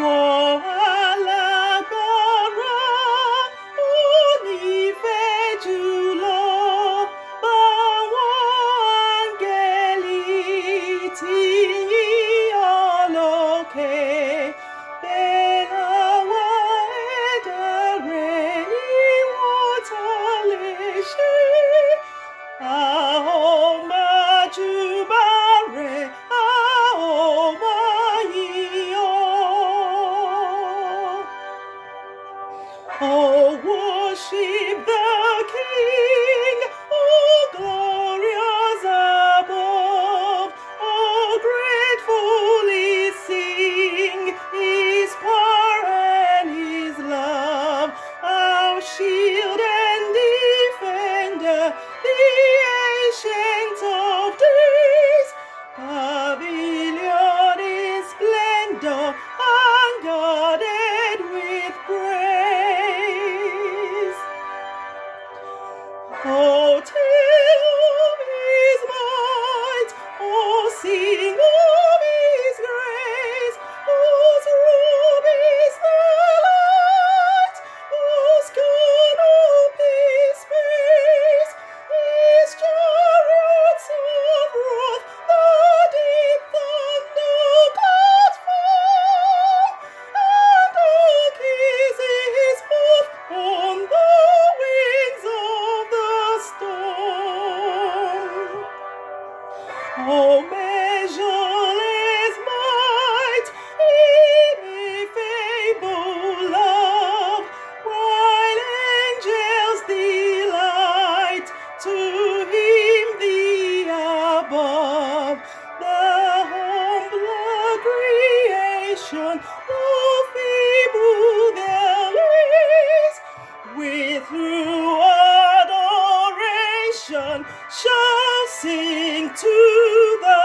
Oh, alágbára, onífẹ̀ẹ́ jùlọ, báwọn áńgẹ́lì tí yìn ọ́ lókè. Bẹ́ẹ̀ làwọn ẹ̀dá rẹ̀ níwọ̀n tá lè ṣe. A ó máa júbà rẹ̀, a ó máa yìn ọ́. Oh, worship the King, oh, glorious above, oh, gratefully sing His power and His love, our shield and defender, the ancient of days, pavilion in splendor, unguarded with praise. Oh, tell of His might, oh, sing of His grace, whose robe is the light, whose canopy space, His chariots of wrath, the deep thunder clouds fall, and dark is His path on the wings of the storm. Oh, measureless might, ineffable love, while angels delight to Him the above. The humbler creation, though feeble their ways, with true adoration shall sing to the